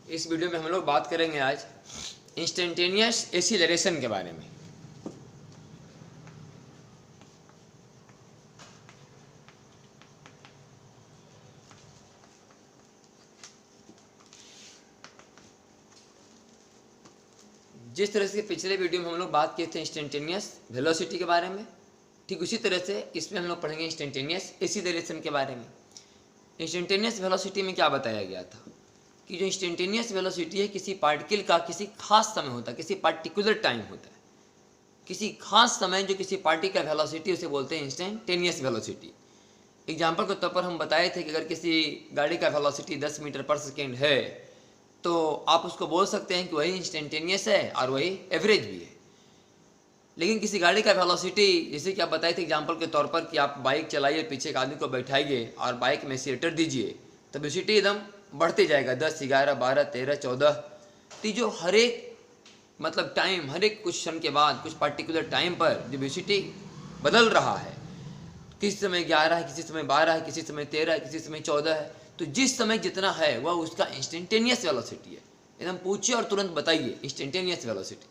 इस वीडियो में हम लोग बात करेंगे आज इंस्टेंटेनियस एक्सीलरेशन के बारे में। जिस तरह से पिछले वीडियो में हम लोग बात किए थे इंस्टेंटेनियस वेलोसिटी के बारे में, ठीक उसी तरह से इसमें हम लोग पढ़ेंगे इंस्टेंटेनियस एक्सीलरेशन के बारे में। इंस्टेंटेनियस वेलोसिटी में क्या बताया गया था कि जो इंस्टेंटेनियस वेलोसिटी है किसी पार्टिकल का किसी खास समय होता है, किसी पार्टिकुलर टाइम होता है, किसी खास समय जो किसी पार्टिकल का वेलोसिटी उसे बोलते हैं इंस्टेंटेनियस वेलोसिटी। एग्जाम्पल के तौर पर हम बताए थे कि अगर किसी गाड़ी का वेलोसिटी 10 मीटर पर सेकेंड है तो आप उसको बोल सकते हैं कि वही इंस्टेंटेनियस है और वही एवरेज भी है। लेकिन किसी गाड़ी का वेलोसिटी, जैसे कि आप बताए थे एग्जाम्पल के तौर पर कि आप बाइक चलाइए, पीछे एक आदमी को बैठाइए और बाइक में एक्सीलरेटर दीजिए तो वेलोसिटी एकदम बढ़ते जाएगा, 10, 11, 12, 13, 14। तो जो हर एक मतलब टाइम, हर एक कुछ क्षण के बाद कुछ पार्टिकुलर टाइम पर जो वेलोसिटी बदल रहा है, किसी समय 11 है, किसी समय 12 है, किसी समय 13 है, किसी समय 14 है, तो जिस समय जितना है वह उसका इंस्टेंटेनियस वेलोसिटी है। एकदम पूछिए और तुरंत बताइए इंस्टेंटेनियस वेलोसिटी।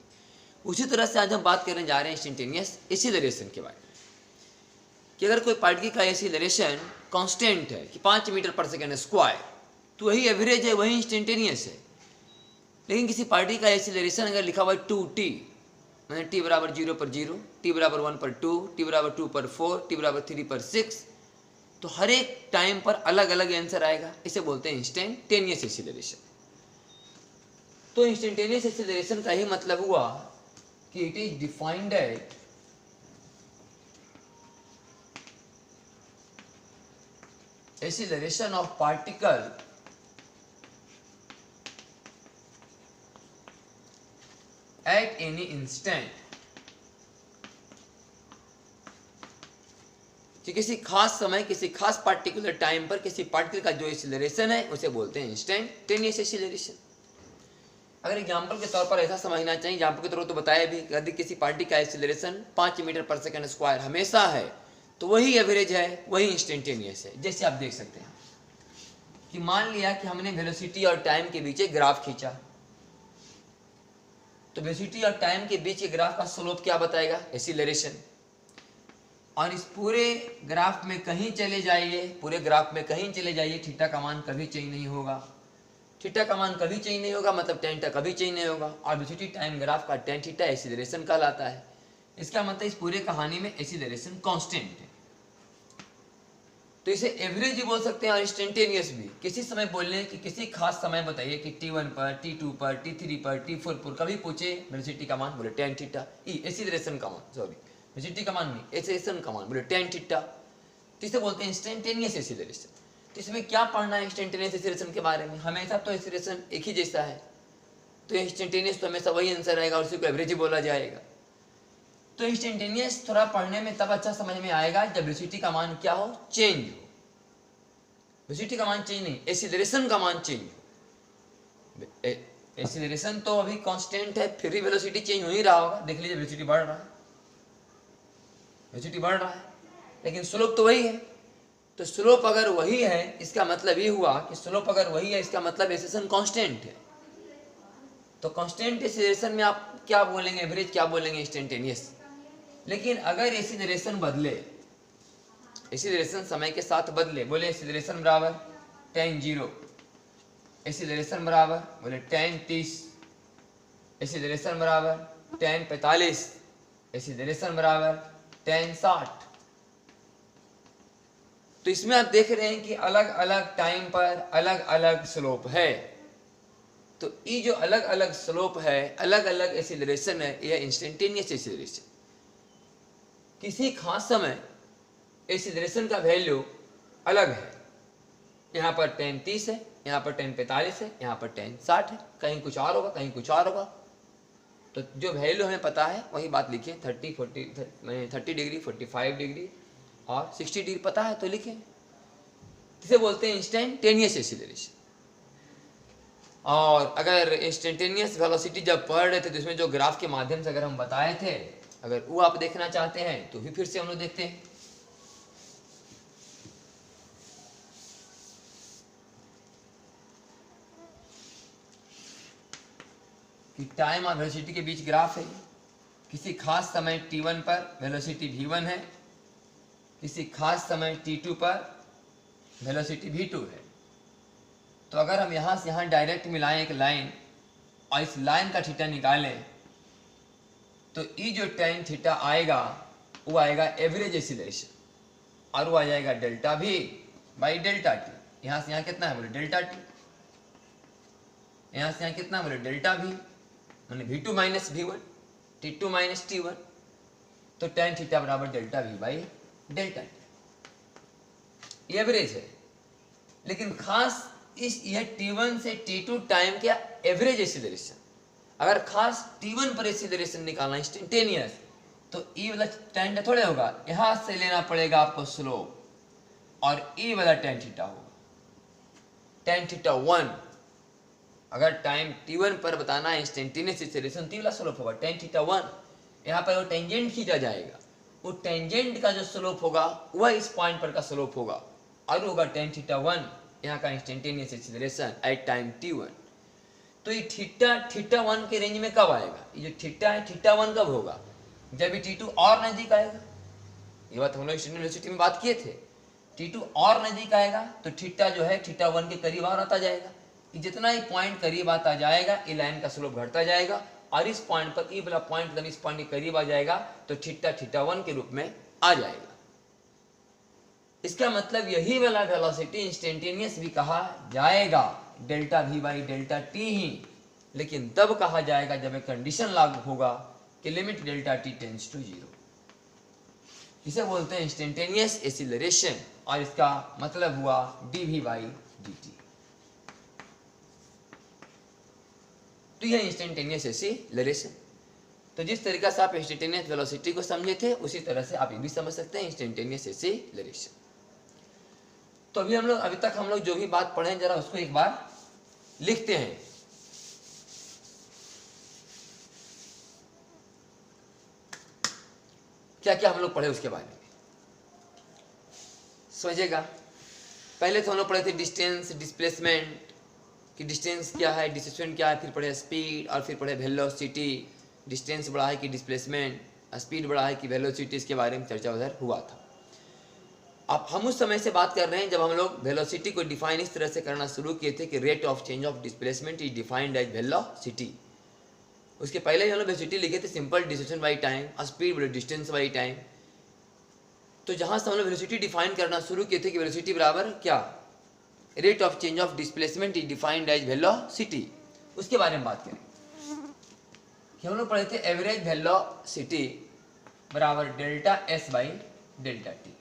उसी तरह से आज हम बात करने जा रहे हैं इंस्टेंटेनियस एक्सीलरेशन के बारे में कि अगर कोई पार्टिकल का एक्सीलरेशन कांस्टेंट है कि 5 मीटर पर सेकेंड स्क्वायर, तो वही एवरेज है, वही इंस्टेंटेनियस है। लेकिन किसी पार्टिकल का एक्सीलरेशन अगर लिखा हुआ है 2t, मैंने t बराबर 0 पर 0, t बराबर 1 पर 2, t बराबर 2 पर 4, t बराबर 3 पर 6, तो हर एक टाइम पर अलग अलग आंसर आएगा। इसे बोलते हैं इंस्टेंटेनियस एक्सीलरेशन। तो इंस्टेंटेनियस एक्सीलरेशन का ही मतलब हुआ कि it is defined as acceleration of particle at any instant, कि किसी खास समय, किसी खास पार्टिकुलर टाइम पर किसी पार्टिकल का जो एक्सीलरेशन है उसे बोलते हैं इंस्टेंटेनियस एक्सीलरेशन। अगर एग्जांपल के तौर पर ऐसा समझना चाहिए, एग्जांपल के तौर पर तो बताया भी, यदि किसी पार्टिकल का एक्सीलरेशन 5 मीटर पर सेकंड स्क्वायर हमेशा है तो वही एवरेज है, वही इंस्टेंटेनियस है। जैसे आप देख सकते हैं कि मान लिया कि हमने वेलोसिटी और टाइम के बीच एक ग्राफ खींचा, तो वेलोसिटी और टाइम के बीच के ग्राफ का स्लोप क्या बताएगा? एक्सीलरेशन। और इस पूरे ग्राफ में कहीं चले जाइए, पूरे ग्राफ में कहीं चले जाइए, थीटा का मान कभी चेंज नहीं होगा। थीटा का मान कभी चेंज नहीं होगा मतलब tan थीटा कभी चेंज नहीं होगा। और वेलोसिटी टाइम ग्राफ का tan थीटा एक्सीलरेशन कहलाता है। इसका मतलब इस पूरे कहानी में एक्सीलरेशन कांस्टेंट है, तो इसे एवरेज भी बोल सकते हैं और इंस्टेंटेनियस भी। किसी समय बोलने कि किसी खास समय बताइए कि t1 पर, t2 पर, t3 पर, t4 पर, कभी पूछे वेलोसिटी का मान, बोले tan थीटा। एक्सीलरेशन का मान, सॉरी वेलोसिटी का मान नहीं, एक्सीलरेशन का मान, बोले tan थीटा। तो इसे बोलते हैं इंस्टेंटेनियस एक्सीलरेशन। तो इसमें क्या पढ़ना है इंस्टेंटेनियस एक्सीलरेशन के बारे में? हमेशा तो एक्सीलरेशन एक ही जैसा है, तो इंस्टेंटेनियस तो हमेशा वही आंसर आएगा और उसी को एवरेज बोला जाएगा। तो इंस्टेंटेनियस थोड़ा पढ़ने में तब अच्छा समझ में आएगा जब वेलोसिटी का मान क्या हो? चेंज हो। वेलोसिटी का मान चेंज नहीं, एक्सीलरेशन का मान चेंज हो। एक्सीलरेशन तो अभी कांस्टेंट है, फिर भी वेलोसिटी चेंज हो ही रहा होगा। देख लीजिए वेलोसिटी बढ़ रहा है, वेलोसिटी बढ़ रहा है, लेकिन स्लोप तो वही है। तो स्लोप अगर वही है इसका मतलब ये हुआ कि स्लोप अगर वही है इसका मतलब एक्सीलरेशन कांस्टेंट है। तो कांस्टेंट एक्सीलरेशन में आप क्या बोलेंगे? एवरेज क्या बोलेंगे? इंस्टेंटेनियस। लेकिन अगर एक्सीलरेशन बदले, एक्सीलरेशन समय के साथ बदले, बोले एक्सीलरेशन बराबर tan 0, एक्सीलरेशन बराबर बोले tan 30, एक्सीलरेशन बराबर tan 45, एक्सीलरेशन बराबर tan 60, तो इसमें आप देख रहे हैं कि अलग अलग टाइम पर अलग अलग स्लोप है। तो ये जो अलग अलग स्लोप है, अलग अलग एक्सीलरेशन है, यह इंस्टेंटेनियस एक्सीलरेशन। किसी खास समय एक्सीलरेशन का वैल्यू अलग है, यहाँ पर tan 30 है, यहाँ पर tan 45 है, यहाँ पर tan 60 है, कहीं कुछ और होगा, कहीं कुछ और होगा। तो जो वैल्यू हमें पता है वही बात लिखिए, 30 डिग्री, 45 डिग्री और 60 डिग्री पता है तो लिखें। इसे बोलते हैं इंस्टेंटेनियस एक्सीलरेशन। और अगर इंस्टेंटेनियस वेलोसिटी जब पढ़ रहे थे तो इसमें जो ग्राफ के माध्यम से अगर हम बताए थे, अगर वो आप देखना चाहते हैं तो भी फिर से हम लोग देखते हैं। कि टाइम और वेलोसिटी के बीच ग्राफ है, किसी खास समय t1 पर वेलोसिटी v1 है, किसी खास समय t2 पर वेलोसिटी v2 है। तो अगर हम यहाँ से यहाँ डायरेक्ट मिलाएं एक लाइन और इस लाइन का थीटा निकालें तो ये जो tan थीटा आएगा वो आएगा एवरेज एक्सीलरेशन और वो आ जाएगा delta v by delta T. यहाँ से यहाँ कितना है बोले डेल्टा टी, यहाँ से यहाँ कितना बोले डेल्टा v माने v2 minus v1 t2 minus t1, तो tan थीटा बराबर delta v by delta T. Average है, लेकिन खास इस यह t1 से t2 टाइम का एवरेज एक्सीलरेशन, अगर खास t1 पर एक्सीलरेशन निकालना इंस्टेंटेनियस तो ई वाला tan थोड़े होगा, यहां से लेना पड़ेगा आपको स्लोप और ई वाला tan थीटा होगा tan थीटा 1। अगर टाइम t1 पर बताना है इंस्टेंटेनियस एक्सीलरेशन तो वाला स्लोप होगा tan थीटा 1। यहाँ पर वो टेंजेंट खींचा जाएगा, वो टेंजेंट का जो स्लोप होगा वह इस पॉइंट पर का स्लोप होगा और होगा tan थीटा 1 यहाँ का instantaneous acceleration at time t1। तो ये थीटा 1 के रेंज में कब आएगा? ये जो थीटा है थीटा 1 कब होगा? जब ये t2 और नजदीक आएगा। ये बात हम लोग स्टैंडर्ड यूनिवर्सिटी में बात किए थे, t2 और नजदीक आएगा तो थीटा जो है थीटा 1 के करीब और आता जाएगा। जितना ही पॉइंट करीब आता जाएगा ये लाइन का स्लोप घटता जाएगा और इस पॉइंट पर ये वाला पॉइंट जब इस पॉइंट के करीब आ जाएगा तो थीटा 1 के रूप में आ जाएगा। इसका मतलब यही वाला वेलोसिटी इंस्टेंटेनियस भी कहा जाएगा delta v by delta T ही, लेकिन तब कहा जाएगा जब एक कंडीशन लागू होगा कि limit delta T tends to 0। इसे बोलते हैं इंस्टेंटेनियस एक्सीलरेशन और इसका मतलब हुआ dv बाई dt। तो यह इंस्टेंटेनियस एक्सीलरेशन। तो जिस तरीका से आप इंस्टेंटेनियस वेलोसिटी को समझे थे उसी तरह से आप ये भी समझ सकते हैं इंस्टेंटेनियस एक्सीलरेशन। तो अभी तक हम लोग जो भी बात पढ़े जरा उसको एक बार लिखते हैं। क्या क्या हम लोग पढ़े उसके बारे में समझिएगा। पहले तो हम लोग पढ़े थे डिस्टेंस, डिस्प्लेसमेंट कि डिस्टेंस क्या है, डिस्प्लेसमेंट क्या है, फिर पढ़े स्पीड और फिर पढ़े वेलोसिटी। डिस्टेंस बड़ा है कि डिस्प्लेसमेंट, स्पीड बड़ा है कि वेलोसिटी, इसके बारे में चर्चा उधर हुआ था। अब हम उस समय से बात कर रहे हैं जब हम लोग वेलोसिटी को डिफाइन इस तरह से करना शुरू किए थे कि rate of change of displacement is defined as velocity. उसके पहले ही हम लोग वेलोसिटी लिखे थे simple distance by time, speed बोले डिस्टेंस बाई टाइम। तो जहां से हम लोग वेलोसिटी डिफाइन करना शुरू किए थे कि वेलोसिटी बराबर क्या, rate of change of displacement is defined as velocity, उसके बारे में बात करें कि हम लोग पढ़े थे एवरेज वेलोसिटी बराबर delta S by delta T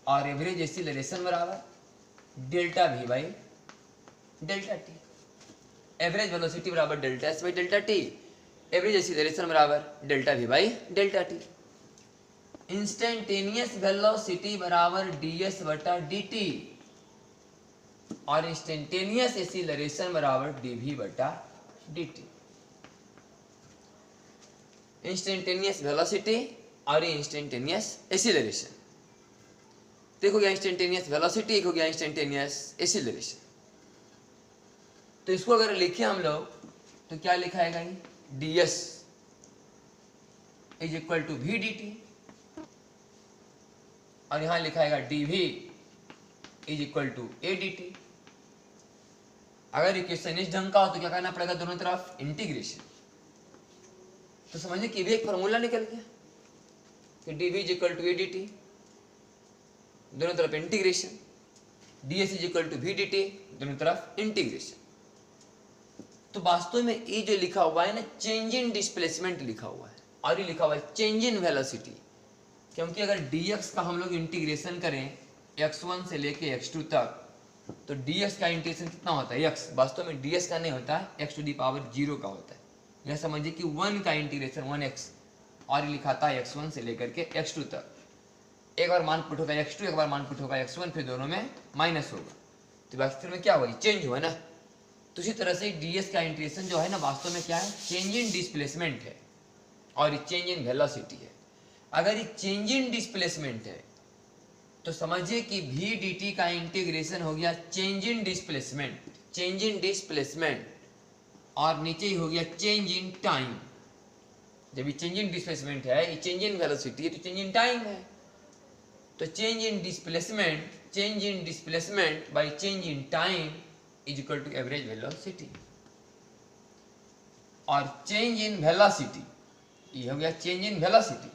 और एवरेज एक्सीलरेशन बराबर delta V by delta T. Average velocity बराबर delta S by delta T, average acceleration बराबर delta V by delta T. Instantaneous velocity बराबर ds बटा dt और instantaneous acceleration बराबर dv बटा dt। Instantaneous velocity और instantaneous acceleration. देखो गया इंस्टेंटेनियस वेलोसिटी, एक हो गया इंस्टेंटेनियस एक्सीलरेशन। तो इसको अगर लिखे हम लोग तो क्या लिखाएगा ये, ds is equal to v dt और यहां लिखाएगा dv is equal to a dt। अगर इक्वेशन इस ढंग का हो तो क्या करना पड़ेगा, दोनों तरफ इंटीग्रेशन। तो समझिए कि भी एक फॉर्मूला निकल गया कि dv is equal to a dt, दोनों तरफ integration, ds is equal to v dt, दोनों तरफ इंटीग्रेशन। तो वास्तव में ये जो लिखा हुआ है ना चेंज इन डिस्प्लेसमेंट लिखा हुआ है और ये लिखा हुआ है चेंज इन वेलोसिटी, क्योंकि अगर dx का हम लोग इंटीग्रेशन करें x1 से लेके x2 तक तो dx का इंटीग्रेशन कितना होता है x, वास्तव में dx का नहीं होता है x टू दी पावर 0 का होता है। यह समझिए कि 1 का इंटीग्रेशन 1x और ये लिखा था x1 से लेकर के x2 तक। एक बार मान पुट होगा x2, एक बार मान पुट होगा x1, फिर दोनों में माइनस होगा तो वास्तव में क्या हुआ, चेंज हुआ ना। तो इसी तरह से ds का इंटीग्रेशन जो है ना वास्तव में क्या है, चेंज इन डिस्प्लेसमेंट है और ये चेंज इन वेलोसिटी है। अगर ये चेंज इन डिस्प्लेसमेंट है तो समझिए कि v dt का इंटीग्रेशन हो गया change in displacement. Change in displacement और नीचे ही हो गया चेंज इन टाइम। जब ये चेंज इन डिस्प्लेसमेंट है, ये चेंज इन वेलोसिटी है, तो चेंज इन टाइम है। तो change in displacement by change in time is equal to average velocity. और चेंज इन वेलोसिटी, ये हो गया चेंज इन वेलोसिटी,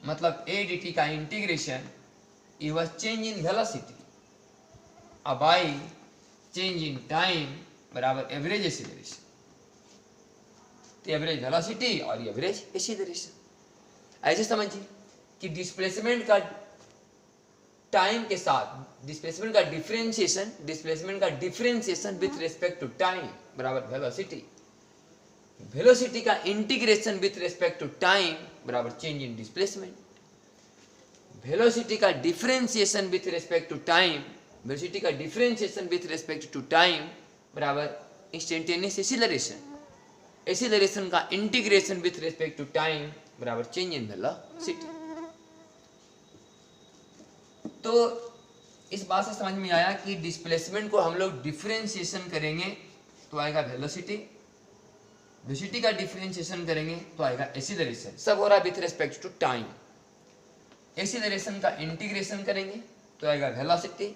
मतलब ए डी टी का इंटीग्रेशन ये हुआ चेंज इन वेलोसिटी, अब बाई चेंज इन टाइम बराबर एवरेज एक्सीलरेशन। तो एवरेज वेलोसिटी और एवरेज एक्सीलरेशन। ऐसे समझिए कि डिस्प्लेसमेंट का टाइम के साथ डिस्प्लेसमेंट का differentiation with respect to time बराबर वेलोसिटी। वेलोसिटी का integration with respect to time बराबर चेंज इन डिस्प्लेसमेंट। वेलोसिटी का differentiation with respect to time, velocity का differentiation with respect to time बराबर इंस्टेंटेनियस एक्सीलरेशन। एक्सीलरेशन का integration with respect to time बराबर change in velocity. तो इस बात से समझ में आया कि डिस्प्लेसमेंट को हम लोग डिफरेंशिएशन करेंगे तो आएगा वेलोसिटी, वेलोसिटी का डिफरेंशिएशन करेंगे तो आएगा एक्सीलरेशन। सब हो रहा है with respect to time. Acceleration का इंटीग्रेशन करेंगे तो आएगा वेलोसिटी,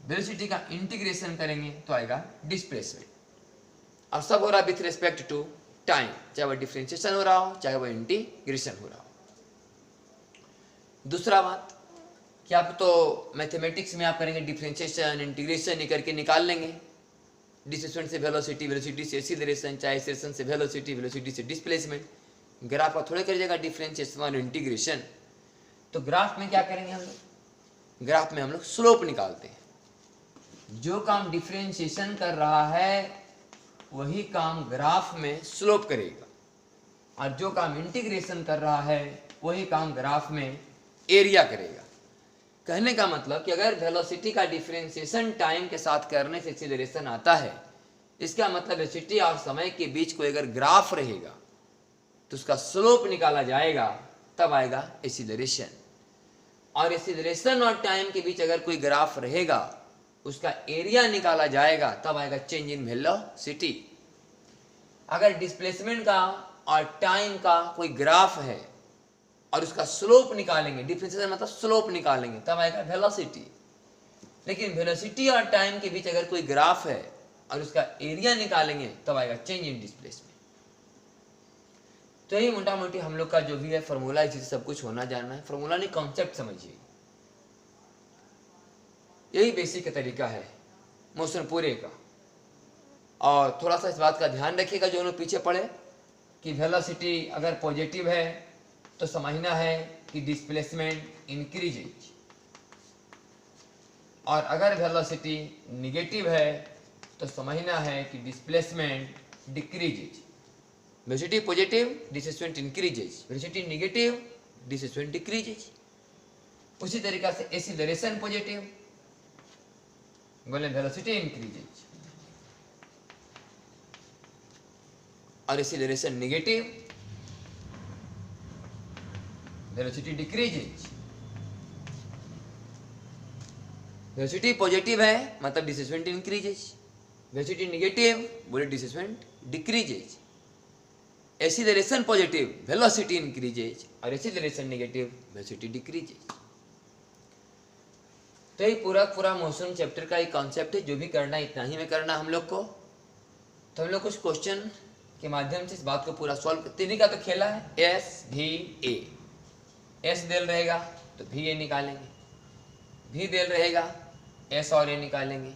वेलोसिटी का इंटीग्रेशन करेंगे तो आएगा डिस्प्लेसमेंट। अब सब हो रहा है विथ रिस्पेक्ट टू टाइम, चाहे वह डिफरेंशिएशन हो रहा हो चाहे वह इंटीग्रेशन हो रहा हो। दूसरा बात कि आप तो मैथमेटिक्स में आप करेंगे डिफरेंशिएशन इंटीग्रेशन ये करके निकाल लेंगे, डिस्प्लेसमेंट से वेलोसिटी, वेलोसिटी से एक्सीलरेशन, चाहे एक्सीलरेशन से वेलोसिटी, वेलोसिटी से डिस्प्लेसमेंट। ग्राफ का थोड़े करिएगा डिफरेंशिएशन और इंटीग्रेशन। तो ग्राफ में क्या करेंगे हम लोग, ग्राफ में हम लोग स्लोप निकालते हैं। जो काम डिफरेंशिएशन कर रहा है वही काम ग्राफ में स्लोप करेगा, और जो काम इंटीग्रेशन कर रहा है वही काम ग्राफ में एरिया करेगा। कहने का मतलब कि अगर वेलोसिटी का डिफरेंशिएशन टाइम के साथ करने से एक्सीलरेशन आता है, इसका मतलब वेलोसिटी और समय के बीच कोई अगर ग्राफ रहेगा तो उसका स्लोप निकाला जाएगा, तब आएगा एक्सीलरेशन। और एक्सीलरेशन और टाइम के बीच अगर कोई ग्राफ रहेगा उसका एरिया निकाला जाएगा, तब आएगा चेंज इन वेलोसिटी। अगर डिस्प्लेसमेंट का और टाइम का कोई ग्राफ है और उसका स्लोप निकालेंगे, डिफरेंशिएशन मतलब स्लोप निकालेंगे, तब आएगा वेलोसिटी। लेकिन वेलोसिटी और टाइम के बीच अगर कोई ग्राफ है और उसका एरिया निकालेंगे तब आएगा चेंज इन डिस्प्लेसमेंट। तो यही मोटा मोटी हम लोग का जो भी है फॉर्मूला, इसी से सब कुछ होना जानना है। फॉर्मूला नहीं, कॉन्सेप्ट समझिए, यही बेसिक का तरीका है मोशन पूरे का। और थोड़ा सा इस बात का ध्यान रखिएगा जो लोग पीछे पड़े कि वेलोसिटी अगर पॉजिटिव है तो समझना है कि डिस्प्लेसमेंट इंक्रीजेज, और अगर वेलोसिटी निगेटिव है तो समझना है कि displacement decreases. Velocity positive, displacement increases, velocity negative, displacement decreases. उसी तरीका से एक्सीलरेशन पॉजिटिव बोले वेलोसिटी इंक्रीजेज, और acceleration negative velocity decreases. Velocity positive है मतलब डिस्प्लेसमेंट इंक्रीजेज, वेलोसिटी नेगेटिव बोले displacement decreases. Acceleration positive velocity increases और एक्सीलरेशन नेगेटिव वेलोसिटी डिक्रीजेज। तो ये पूरा मोशन चैप्टर का एक कॉन्सेप्ट है। जो भी करना है इतना ही में करना हम लोग को। तो हम लोग कुछ क्वेश्चन के माध्यम से इस बात को पूरा सॉल्व, तीन का तो खेला है, एस भी ए। एस देल रहेगा तो भी ए निकालेंगे, भी देल रहेगा एस और ए निकालेंगे,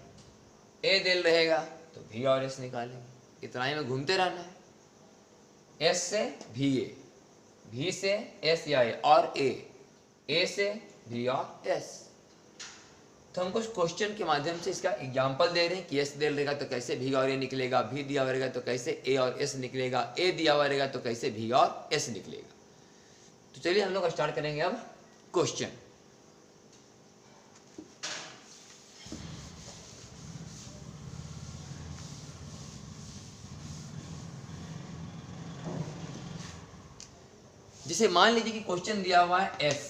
ए देल रहेगा तो भी और एस निकालेंगे। इतना ही में घूमते रहना है। एस से भी ए, भी से एस या ए, और ए से भी और एस। तो हम कुछ क्वेश्चन के माध्यम से इसका एग्जाम्पल दे रहे हैं कि एस दिया रहेगा तो कैसे भी और ए निकलेगा, भी दिया हुआ रहेगा तो कैसे ए और एस निकलेगा, ए दिया हुआ रहेगा तो कैसे भी और एस निकलेगा। तो चलिए हम लोग स्टार्ट करेंगे अब क्वेश्चन। जिसे मान लीजिए कि क्वेश्चन दिया हुआ है s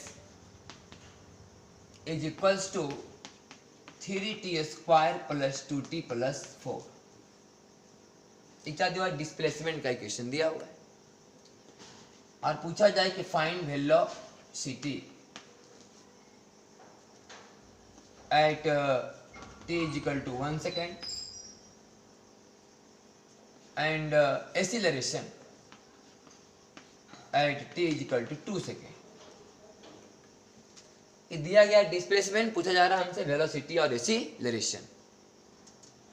is equals to 3t² + 2t + 4। एक क्या दिया हुआ है, डिस्प्लेसमेंट का इक्वेशन दिया हुआ है, और पूछा जाए कि find velocity at t is equal to 1 second and acceleration at t is equal to 2 second. ये दिया गया डिस्प्लेसमेंट, पूछा जा रहा है हमसे वेलोसिटी और एक्सीलरेशन।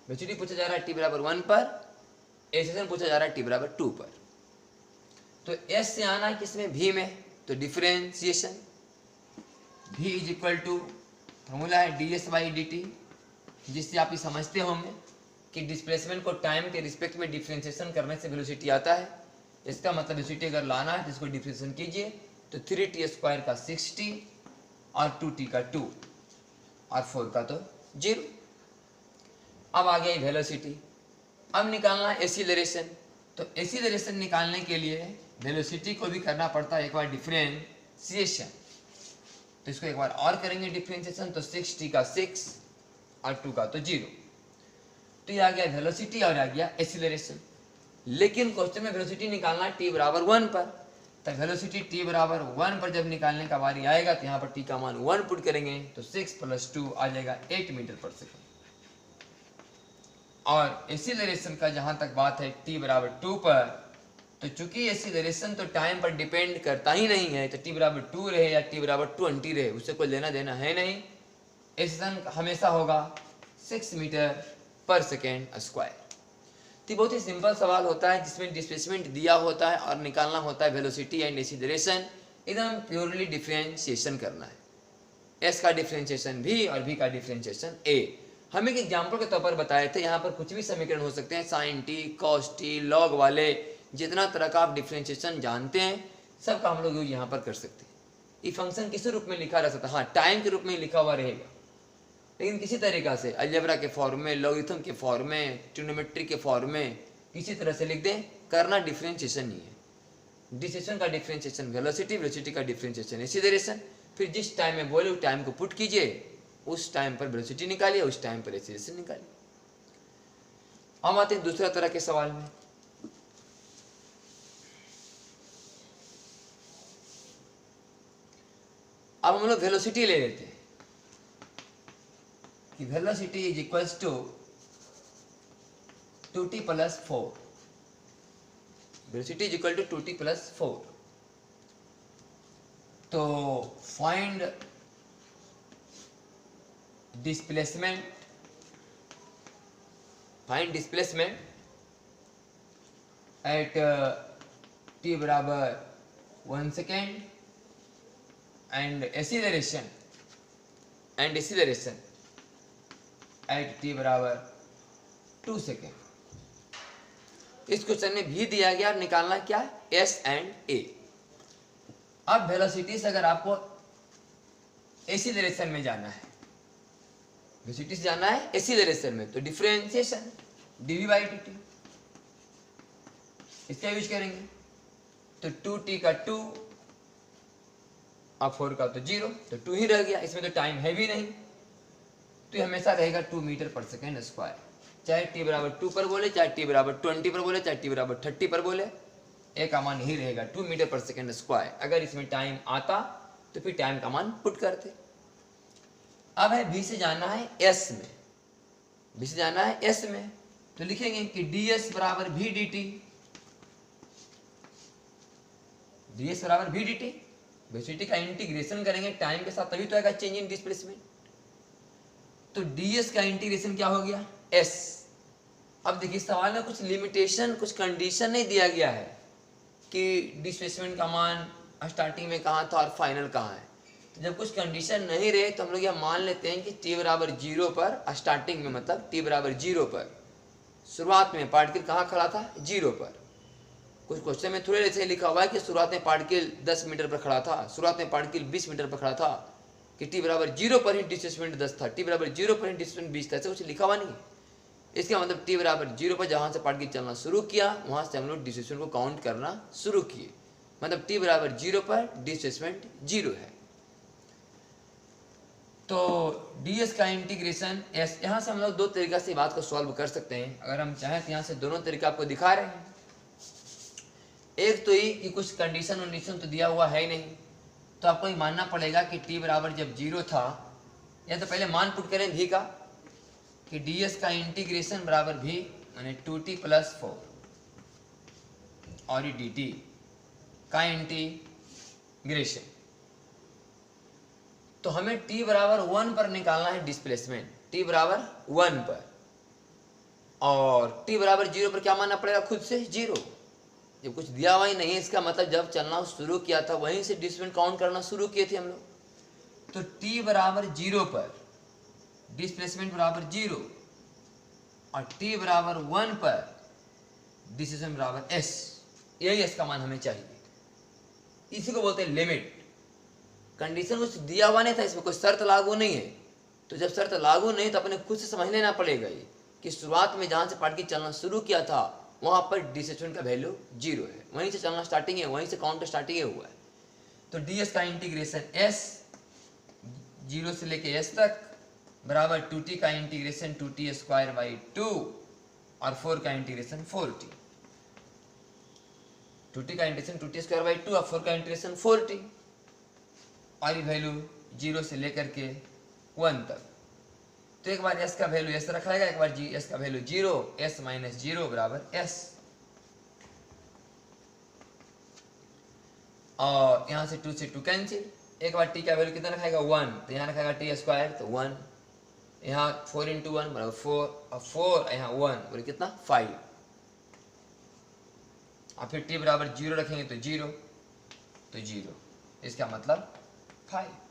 वेलोसिटी पूछा जा रहा है t बराबर 1 पर, एक्सीलरेशन पूछा जा रहा है t बराबर 2 पर। तो s से आना है किसमें, v में, तो differentiation v is equal to formula है ds बाई dt, जिससे आप ये समझते होंगे कि डिस्प्लेसमेंट को टाइम के रिस्पेक्ट में डिफरेंशिएशन करने से वेलोसिटी आता है। इसका मतलब वेलोसिटी अगर लाना है तो इसको डिफरेंशिएशन कीजिए, तो 3t स्क्वायर का 6t और 2t का 2 और 4 का तो 0। अब आ गया वेलोसिटी। अब निकालना है एक्सीलरेशन। तो एक्सीलरेशन निकालने के लिए वेलोसिटी को भी करना पड़ता है एक बार डिफरेंशिएशन। तो इसको एक बार और करेंगे डिफरेंशिएशन, तो 6t का 6 और 2 का तो 0। तो ये आ गया वेलोसिटी और आ गया एक्सीलरेशन। लेकिन क्वेश्चन में वेलोसिटी निकालना है t बराबर 1 पर। तो वेलोसिटी t बराबर 1 पर जब निकालने का बारी आएगा तो यहाँ पर t का मान 1 पुट करेंगे, तो 6 + 2 आ जाएगा 8 मीटर पर सेकेंड। और एक्सीलरेशन का जहां तक बात है t बराबर 2 पर, तो चूंकि एक्सीलरेशन तो टाइम पर डिपेंड करता ही नहीं है, तो t बराबर 2 रहे या t बराबर 20 रहे, उससे कोई लेना देना है नहीं। एक्सीलरेशन हमेशा होगा 6 मीटर पर सेकेंड स्क्वायर। तो बहुत ही सिंपल सवाल होता है जिसमें डिस्प्लेसमेंट दिया होता है और निकालना होता है वेलोसिटी एंड एक्सीलरेशन। एकदम प्योरली डिफरेंशिएशन करना है, s का डिफरेंशिएशन v और v का डिफरेंशिएशन a। हम एक एग्जाम्पल के तौर पर बताए थे, यहाँ पर कुछ भी समीकरण हो सकते हैं, sine t, cos t, log वाले, जितना तरह का आप डिफरेंशिएशन जानते हैं सबका हम लोग यहाँ पर कर सकते हैं। ये फंक्शन किस रूप में लिखा रह सकता है, हाँ टाइम के रूप में लिखा हुआ रहेगा, लेकिन किसी तरीका से अलजेब्रा के फॉर्म में, लॉगरिथम के फॉर्म में, ट्रिग्नोमेट्री के फॉर्म में किसी तरह से लिख दें, करना डिफरेंशिएशन नहीं है। डिफरेंशिएशन का डिफरेंशिएशन वेलोसिटी, वेलोसिटी का डिफरेंशिएशन एक्सीलरेशन। फिर जिस टाइम में बोले उस टाइम को पुट कीजिए, उस टाइम पर वेलोसिटी निकालिए, उस टाइम पर एक्सीलरेशन निकालिए। हम आते हैं दूसरा तरह के सवाल में। अब हम लोग वेलोसिटी ले लेते हैं कि velocity is equals to 2t + 4। Velocity is equal to 2t + 4। तो फाइंड डिस्प्लेसमेंट एट t बराबर 1 second and acceleration at t बराबर 2 सेकेंड। इस क्वेश्चन में भी दिया गया, निकालना क्या है, s एंड a। अब वेलोसिटी से अगर आपको एक्सीलरेशन में जाना है, वेलोसिटी से जाना है एक्सीलरेशन में, तो डिफरेंशिएशन dv/dt इसका यूज करेंगे। तो 2t का 2 और 4 का तो 0, तो 2 ही रह गया, इसमें तो टाइम है भी नहीं, तो ये हमेशा रहेगा 2 मीटर पर सेकेंड स्क्वायर। चाहे t बराबर 2 पर बोले, चाहे t बराबर 20 पर बोले, चाहे t बराबर 30 पर बोले, एक का मान यही रहेगा 2 मीटर पर सेकेंड स्क्वायर। अगर इसमें टाइम आता तो फिर टाइम का मान पुट करते। अब है v से जाना है s में, v से जाना है s में, तो लिखेंगे कि ds बराबर v dt, ds बराबर v dt। वेलोसिटी का इंटीग्रेशन करेंगे टाइम के साथ, तभी तो आएगा चेंज इन डिस्प्लेसमेंट। तो ds का इंटीग्रेशन क्या हो गया, s। अब देखिए सवाल में कुछ लिमिटेशन, कुछ कंडीशन नहीं दिया गया है कि डिस्प्लेसमेंट का मान स्टार्टिंग में कहाँ था और फाइनल कहाँ है। तो जब कुछ कंडीशन नहीं रहे तो हम लोग यह मान लेते हैं कि t बराबर 0 पर स्टार्टिंग में, मतलब t बराबर 0 पर शुरुआत में पार्टिकल कहाँ खड़ा था, 0 पर। कुछ क्वेश्चन में थोड़े ऐसे लिखा हुआ है कि शुरुआत में पार्टिकल 10 मीटर पर खड़ा था, शुरुआत में पार्टिकल 20 मीटर पर खड़ा था, कि t बराबर 0 पर ही डिस्प्लेसमेंट 10 था, t बराबर 0 पर ही डिस्प्लेसमेंट 20 था, ऐसा कुछ लिखा हुआ नहीं है। इसका मतलब t बराबर 0 पर जहाँ से पार्टिकल चलना शुरू किया वहाँ से हम लोग डिस्प्लेसमेंट को काउंट करना शुरू किए, मतलब t बराबर 0 पर डिस्प्लेसमेंट 0 है। तो ds का इंटीग्रेशन s, यहाँ से हम लोग दो तरीका से बात को सॉल्व कर सकते हैं। अगर हम चाहें तो यहाँ से दोनों तरीका आपको दिखा रहे हैं। एक तो ये कि कुछ कंडीशन तो दिया हुआ है ही नहीं, तो आपको ये मानना पड़ेगा कि t बराबर जब 0 था, या तो पहले मान पुट करें v का कि ds का इंटीग्रेशन बराबर v माने 2t + 4 और ये dt का इंटीग्रेशन। तो हमें t बराबर 1 पर निकालना है डिस्प्लेसमेंट, t बराबर 1 पर, और t बराबर 0 पर क्या मानना पड़ेगा खुद से 0। जब कुछ दिया हुआ ही नहीं है, इसका मतलब जब चलना शुरू किया था वहीं से डिस्प्लेसमेंट काउंट करना शुरू किए थे हम लोग। तो t बराबर 0 पर डिस्प्लेसमेंट बराबर 0 और t बराबर 1 पर डिस्प्लेसमेंट बराबर s, यही s का मान हमें चाहिए। इसी को बोलते हैं लिमिट। कंडीशन कुछ दिया हुआ नहीं था, इसमें कोई शर्त लागू नहीं है, तो जब शर्त लागू नहीं तो अपने खुद से समझ लेना पड़ेगा ये कि शुरुआत में जहाँ से पार्टिकल चलना शुरू किया था वहाँ पर डिस्प्लेसमेंट का वैल्यू 0 है, वहीं से चलना स्टार्टिंग है, वहीं से काउंट स्टार्टिंग हुआ है। तो ds का इंटीग्रेशन s 0 से लेके s तक बराबर 2t का इंटीग्रेशन 2t² / 2 और 4 का इंटीग्रेशन 4t। 2t का इंटीग्रेशन 2t² / 2 और 4 का इंटीग्रेशन 4t, और ये वैल्यू 0 से लेकर के 1 तक। तो एक बार s का वैल्यू s रखा जाएगा, एक बार s का वैल्यू 0, s - 0 बराबर s। और यहाँ से 2 से 2 कैंसिल, एक बार t का वैल्यू कितना रखाएगा 1, तो यहाँ रखाएगा t² तो 1, यहाँ 4 × 1 बराबर 4 और 4 यहाँ 1 बोले कितना 5, और फिर t बराबर 0 रखेंगे तो 0, तो 0, इसका मतलब 5।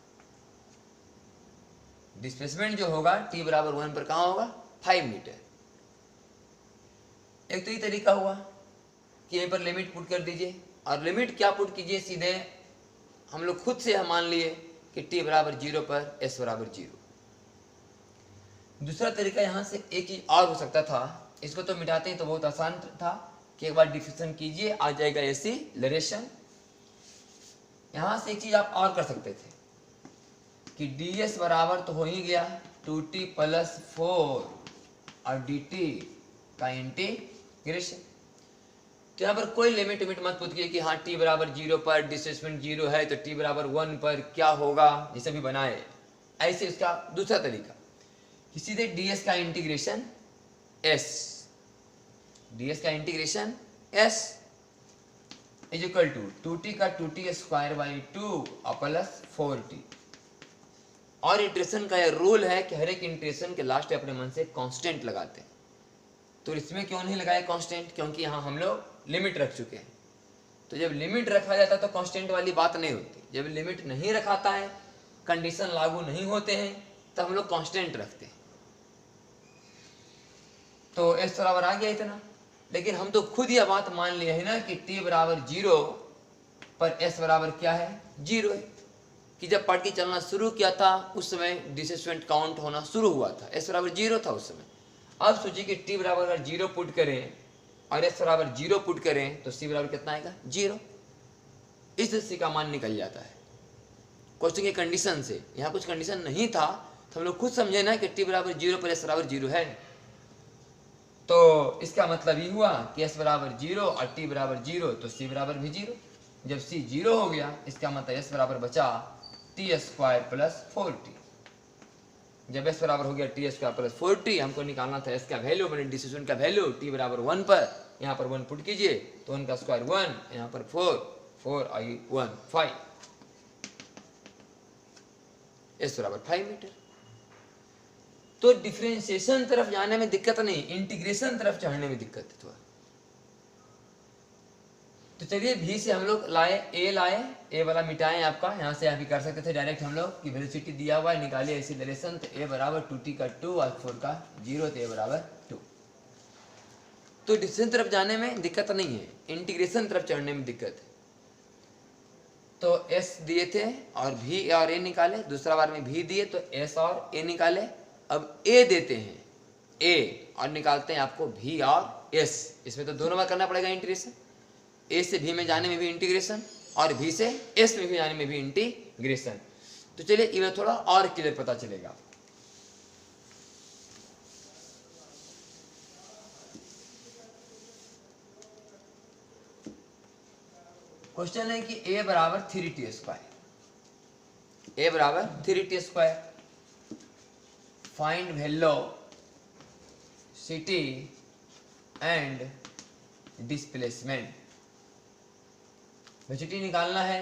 डिस्प्लेसमेंट जो होगा t बराबर 1 पर कहाँ होगा 5 मीटर। एक तो ये तरीका हुआ कि यहीं पर लिमिट पुट कर दीजिए, और लिमिट क्या पुट कीजिए, सीधे हम लोग खुद से हम मान लिए कि t बराबर 0 पर s बराबर 0। दूसरा तरीका यहाँ से एक चीज और हो सकता था, इसको तो मिटाते हैं तो बहुत आसान था कि एक बार डिफिशन कीजिए आ जाएगा एक्सीलरेशन। यहाँ से एक चीज आप और कर सकते थे कि ds बराबर तो हो ही गया 2t + 4 और dt का इंटीग्रेशन। तो यहाँ पर कोई लिमिट मत पूछिए कि हाँ t बराबर 0 पर डिस्प्लेसमेंट 0 है तो t बराबर 1 पर क्या होगा, जैसे भी बनाए ऐसे। इसका दूसरा तरीका कि सीधे ds का इंटीग्रेशन s, ds का integration s is equal to 2t का 2t² / 2 और +4t। और इंटीग्रेशन का यह रूल है कि हर एक इंटीग्रेशन के लास्ट अपने मन से कांस्टेंट लगाते हैं। तो इसमें क्यों नहीं लगाए कांस्टेंट, क्योंकि यहाँ हम लोग लिमिट रख चुके हैं। तो जब लिमिट रखा जाता है तो कांस्टेंट वाली बात नहीं होती, जब लिमिट नहीं रखाता है, कंडीशन लागू नहीं होते हैं, तो हम लोग कांस्टेंट रखते हैं। तो s बराबर आ गया इतना, लेकिन हम तो खुद यह बात मान लिए है ना कि t बराबर 0 पर s बराबर क्या है 0 है, कि जब पार्टिकल चलना शुरू किया था उस समय डिस्प्लेसमेंट काउंट होना शुरू हुआ था, s बराबर 0 था उस समय। अब सोचिए कि t बराबर अगर 0 पुट करें और s बराबर 0 पुट करें तो c बराबर कितना आएगा 0। इस c का मान निकल जाता है क्वेश्चन के कंडीशन से। यहाँ कुछ कंडीशन नहीं था तो हम लोग खुद समझे ना कि t बराबर 0 पर s बराबर 0 है। तो इसका मतलब ये हुआ कि s बराबर 0 और t बराबर 0 तो c बराबर भी 0। जब c 0 हो गया इसका मतलब s बराबर बचा t² + 4t। जब s बराबर हो गया t² + 4t, हमको निकालना था s का वैल्यू, मैंने डिस्प्लेसमेंट का वैल्यू t बराबर 1 पर, यहाँ पर 1 पुट कीजिए तो 1 का स्क्वायर 1, यहाँ पर 4 आई 1 5, s बराबर 5 मीटर। तो डिफरेंशिएशन तरफ जाने में दिक्कत नहीं, इंटीग्रेशन तरफ चढ़ने में दिक्कत है थोड़ा। तो चलिए v से हम लोग लाए a वाला मिटाएं, आपका यहाँ से आप भी कर सकते थे डायरेक्ट हम लोग कि वेलोसिटी दिया हुआ है निकालिए एक्सीलरेशन, तो a बराबर 2t का 2 और 4 का 0, तो a बराबर 2। तो डिफरेंशिएशन तरफ जाने में दिक्कत नहीं है, इंटीग्रेशन तरफ चढ़ने में दिक्कत है। तो s दिए थे और v और a निकाले, दूसरा बार में v दिए तो s और a निकाले। अब a देते हैं a और निकालते हैं आपको v और s। इसमें तो दोनों बार करना पड़ेगा इंटीग्रेशन, a से v में जाने में भी इंटीग्रेशन और v से s में भी जाने में भी इंटीग्रेशन। तो चलिए इन्हें थोड़ा और क्लियर पता चलेगा। क्वेश्चन है कि a बराबर 3t², a बराबर 3t², find velocity and displacement. Velocity निकालना है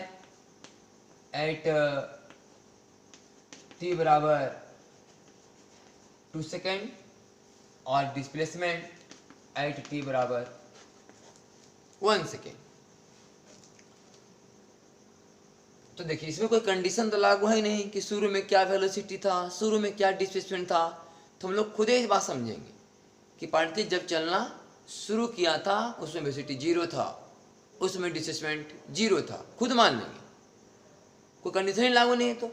एट t बराबर 2 सेकेंड और डिस्प्लेसमेंट एट t बराबर 1 सेकेंड। तो देखिए इसमें कोई कंडीशन तो लागू है नहीं कि शुरू में क्या वेलोसिटी था, शुरू में क्या डिस्प्लेसमेंट था। तो हम लोग खुद ही इस बात समझेंगे कि पार्टिकल जब चलना शुरू किया था उसमें वेलोसिटी 0 था, उसमें डिस्प्लेसमेंट 0 था, खुद मान लेंगे, कोई कंडीशन ही लागू नहीं है। तो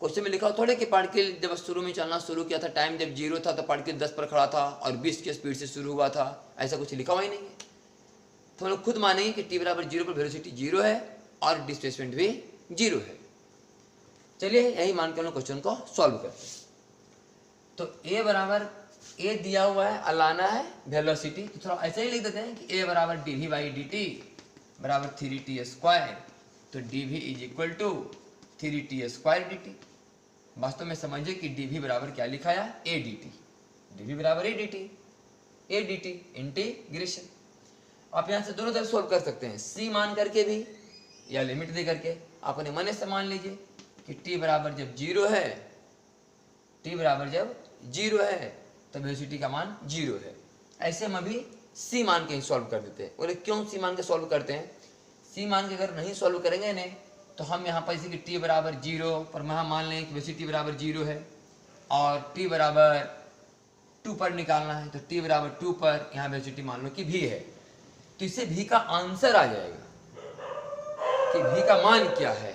क्वेश्चन में लिखा हो थोड़े कि पार्टिकल जब शुरू में चलना शुरू किया था, टाइम जब 0 था तो पार्टिकल 10 पर खड़ा था और 20 की स्पीड से शुरू हुआ था, ऐसा कुछ लिखा हुआ ही नहीं है। तो हम लोग खुद मानेंगे कि t बराबर 0 पर वेलोसिटी 0 है और डिस्प्लेसमेंट भी 0 है। चलिए यही मान के हम लोग क्वेश्चन को सॉल्व करते हैं। तो a बराबर a दिया हुआ है, लाना है वेलोसिटी, तो थोड़ा ऐसे ही लिख देते हैं कि a बराबर dv/dt बराबर 3t², तो dv is equal to 3t²dt। वास्तव में समझिए कि dv बराबर क्या लिखा है, a dt, dv बराबर a dt इंटीग्रेशन। आप यहाँ से दोनों तरफ सोल्व कर सकते हैं, c मान करके भी या लिमिट दे करके। आप अपने मन से मान लीजिए कि t बराबर जब 0 है, t बराबर जब 0 है तो वेलोसिटी का मान 0 है। ऐसे हम अभी c मान के ही सॉल्व कर देते हैं। बोले क्यों c मान के सॉल्व करते हैं? c मान के अगर नहीं सॉल्व करेंगे नहीं तो हम यहाँ पर जैसे कि t बराबर 0 पर वहाँ मान लें कि वेलोसिटी बराबर 0 है और t बराबर 2 पर निकालना है, तो t बराबर 2 पर यहाँ वेलोसिटी मान लो कि v है, तो इससे v का आंसर आ जाएगा कि v का मान क्या है।